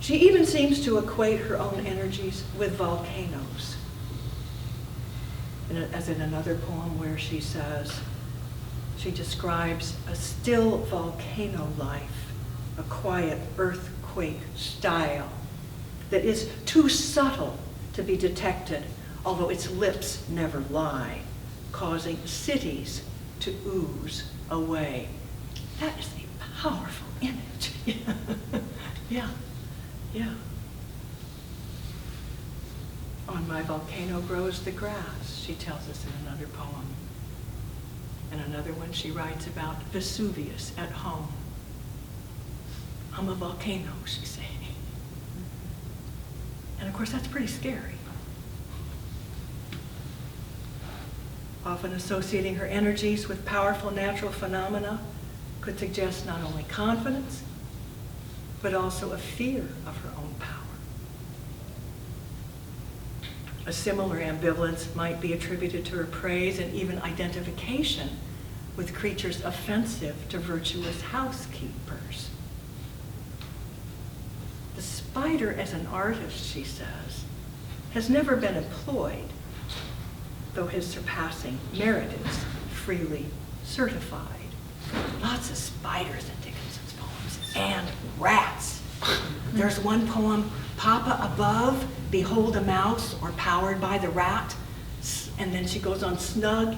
She even seems to equate her own energies with volcanoes. As in another poem where she says, she describes a still volcano life, a quiet earthquake style that is too subtle to be detected, although its lips never lie, causing cities to ooze away. That is a powerful image. Yeah, yeah. On my volcano grows the grass, she tells us in another poem. And another one she writes about Vesuvius at home. I'm a volcano, she's saying. And of course, that's pretty scary. Often associating her energies with powerful natural phenomena could suggest not only confidence, but also a fear of her own power. A similar ambivalence might be attributed to her praise and even identification with creatures offensive to virtuous housekeepers. The spider as an artist, she says, has never been employed, though his surpassing merit is freely certified. Lots of spiders in Dickinson's poems, and rats. There's one poem, Papa Above, Behold a Mouse, or Powered by the Rat. And then she goes on, Snug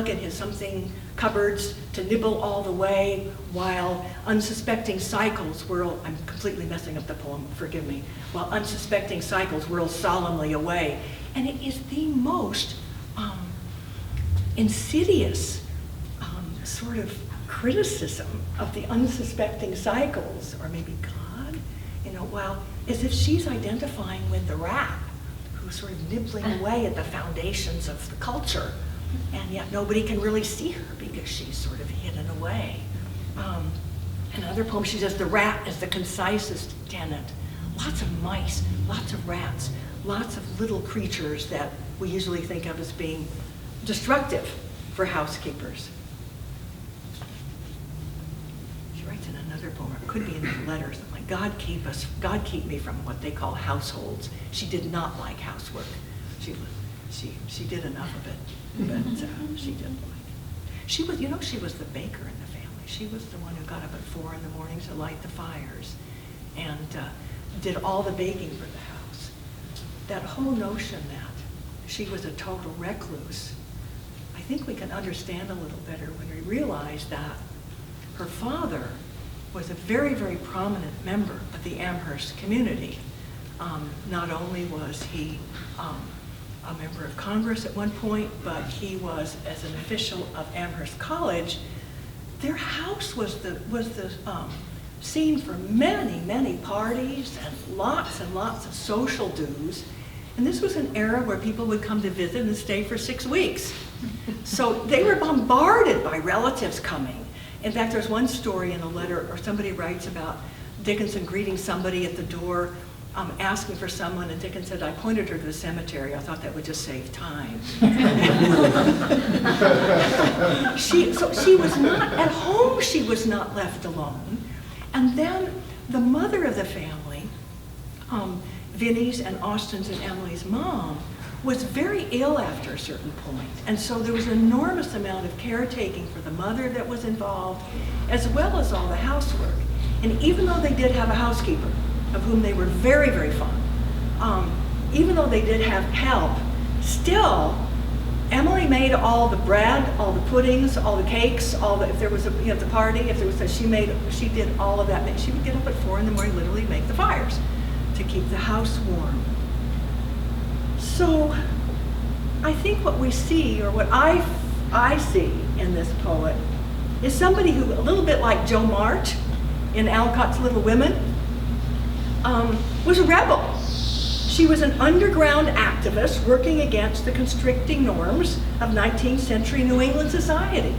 in his something cupboards to nibble all the way, while unsuspecting cycles whirl, I'm completely messing up the poem, forgive me, while unsuspecting cycles whirl solemnly away. And it is the most insidious sort of criticism of the unsuspecting cycles, or maybe God, while as if she's identifying with the rat who's sort of nibbling away at the foundations of the culture, and yet nobody can really see her because she's sort of hidden away. In another poem, she says the rat is the concisest tenant. Lots of mice, lots of rats, lots of little creatures that we usually think of as being destructive for housekeepers. She writes in another poem, or it could be in the letters, like God keep me from what they call households. She did not like housework. She did enough of it, but she didn't like it. She was the baker in the family. She was the one who got up at 4 in the morning to light the fires and did all the baking for the house. That whole notion that she was a total recluse, I think we can understand a little better when we realize that her father was a very, very prominent member of the Amherst community. Not only was he a member of Congress at one point, but he was, as an official of Amherst College, their house was the scene for many, many parties and lots of social dues. And this was an era where people would come to visit and stay for 6 weeks. So they were bombarded by relatives coming. In fact, there's one story in a letter, or somebody writes about Dickinson greeting somebody at the door, asking for someone, and Dickinson said, I pointed her to the cemetery. I thought that would just save time. She was not, at home she was not left alone. And then the mother of the family, Vinnie's and Austin's and Emily's mom, was very ill after a certain point. And so there was an enormous amount of caretaking for the mother that was involved, as well as all the housework. And even though they did have a housekeeper, of whom they were very, very fond, even though they did have help, still, Emily made all the bread, all the puddings, all the cakes, if there was the party, if there was she did all of that. She would get up at 4 in the morning, literally make the fires to keep the house warm. So I think what we see, or what I see in this poet, is somebody who, a little bit like Jo March in Alcott's Little Women, was a rebel. She was an underground activist working against the constricting norms of 19th century New England society.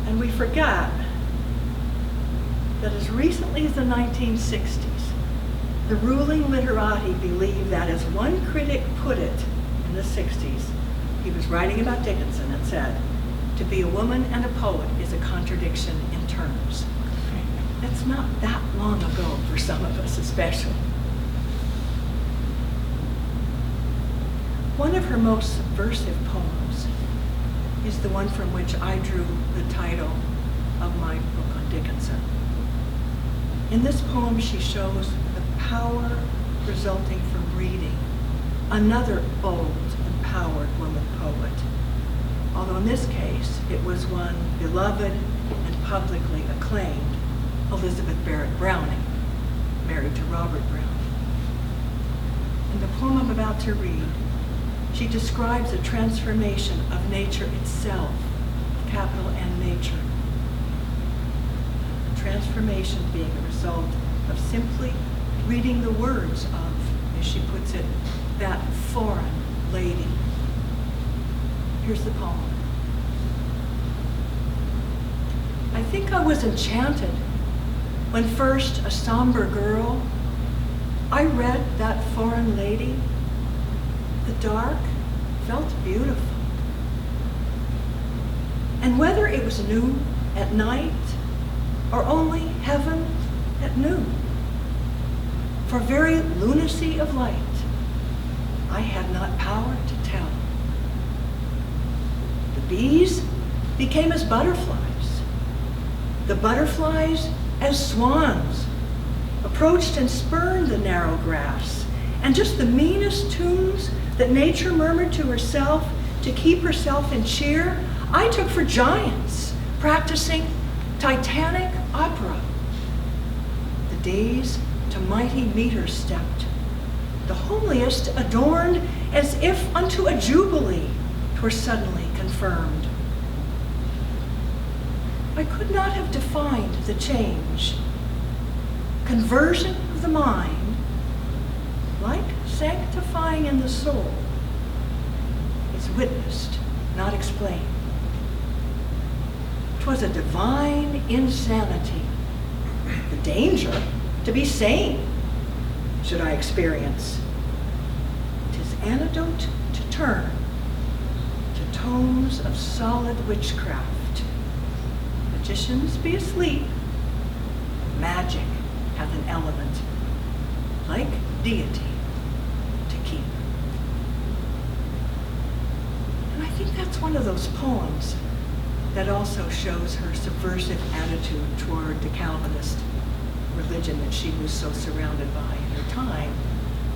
And we forget that as recently as the 1960s, the ruling literati believed that, as one critic put it in the 60s, he was writing about Dickinson and said, to be a woman and a poet is a contradiction in terms. That's not that long ago for some of us especially. One of her most subversive poems is the one from which I drew the title of my book on Dickinson. In this poem, she shows the power resulting from reading another bold, empowered woman poet. Although in this case, it was one beloved and publicly acclaimed, Elizabeth Barrett Browning, married to Robert Browning. In the poem I'm about to read, she describes a transformation of nature itself, capital N nature. A transformation being a result of simply reading the words of, as she puts it, that foreign lady. Here's the poem. I think I was enchanted when first, a somber girl, I read that foreign lady. The dark felt beautiful. And whether it was noon at night or only heaven at noon, for very lunacy of light, I had not power to tell. The bees became as butterflies, the butterflies as swans, approached and spurned the narrow grass, and just the meanest tunes that nature murmured to herself to keep herself in cheer, I took for giants practicing Titanic opera. The days to mighty meters stepped, the homeliest adorned as if unto a jubilee 'twere suddenly confirmed. I could not have defined the change. Conversion of the mind, like sanctifying in the soul, is witnessed, not explained. 'Twas a divine insanity, the danger to be sane, should I experience. 'Tis antidote to turn to tomes of solid witchcraft. Magicians be asleep, magic hath an element, like deity, to keep. And I think that's one of those poems that also shows her subversive attitude toward the Calvinist religion that she was so surrounded by in her time.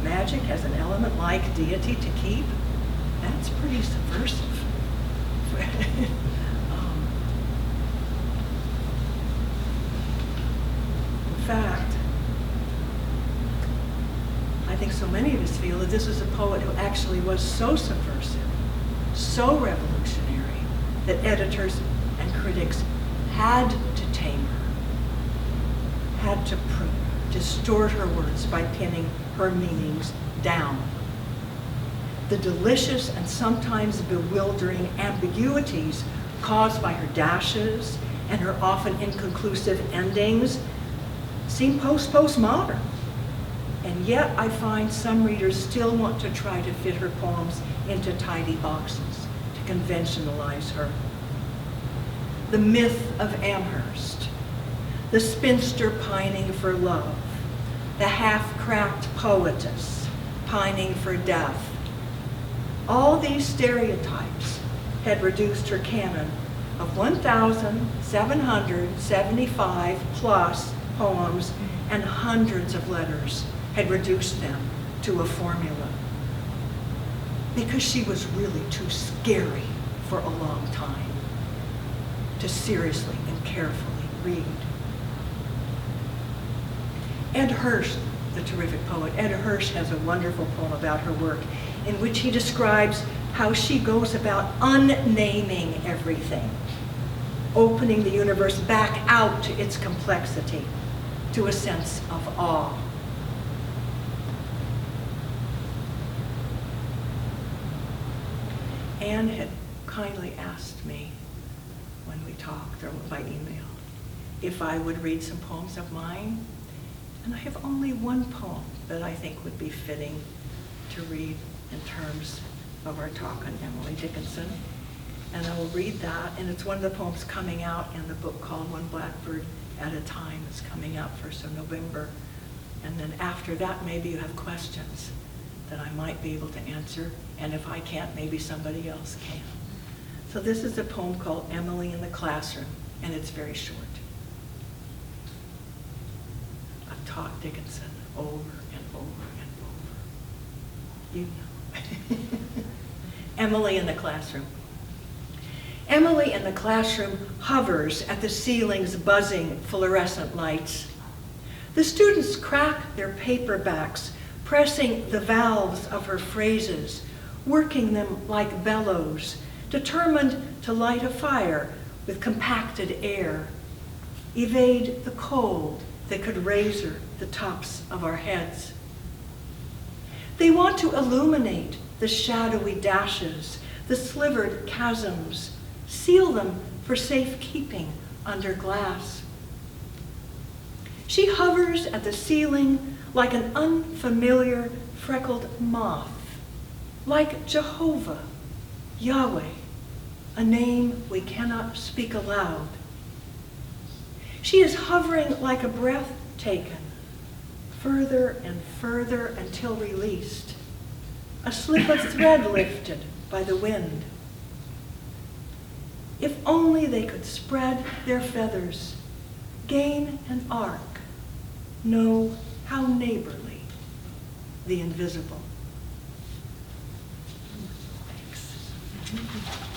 Magic has an element like deity to keep. That's pretty subversive. In fact, I think so many of us feel that this is a poet who actually was so subversive, so revolutionary, that editors and critics had to tame her, had to distort her words by pinning her meanings down. The delicious and sometimes bewildering ambiguities caused by her dashes and her often inconclusive endings seem postmodern. And yet I find some readers still want to try to fit her poems into tidy boxes, to conventionalize her. The myth of Amherst, the spinster pining for love, the half-cracked poetess pining for death. All these stereotypes had reduced her canon of 1,775 plus poems and hundreds of letters, had reduced them to a formula. Because she was really too scary for a long time to seriously and carefully read. Ed Hirsch, the terrific poet, Ed Hirsch has a wonderful poem about her work in which he describes how she goes about unnaming everything, opening the universe back out to its complexity, to a sense of awe. Anne had kindly asked me when we talked, or by email, if I would read some poems of mine. And I have only one poem that I think would be fitting to read in terms of our talk on Emily Dickinson. And I will read that, and it's one of the poems coming out in the book called When Blackbird at a time is coming up for so November. And then after that, maybe you have questions that I might be able to answer. And if I can't, maybe somebody else can. So this is a poem called Emily in the Classroom, and it's very short. I've taught Dickinson over and over and over. You know. Emily in the Classroom. Emily in the classroom hovers at the ceiling's buzzing fluorescent lights. The students crack their paperbacks, pressing the valves of her phrases, working them like bellows, determined to light a fire with compacted air, evade the cold that could razor the tops of our heads. They want to illuminate the shadowy dashes, the slivered chasms, seal them for safekeeping under glass. She hovers at the ceiling like an unfamiliar freckled moth, like Jehovah, Yahweh, a name we cannot speak aloud. She is hovering like a breath taken, further and further until released, a slip of thread lifted by the wind. If only they could spread their feathers, gain an arc, know how neighborly the invisible. Thanks.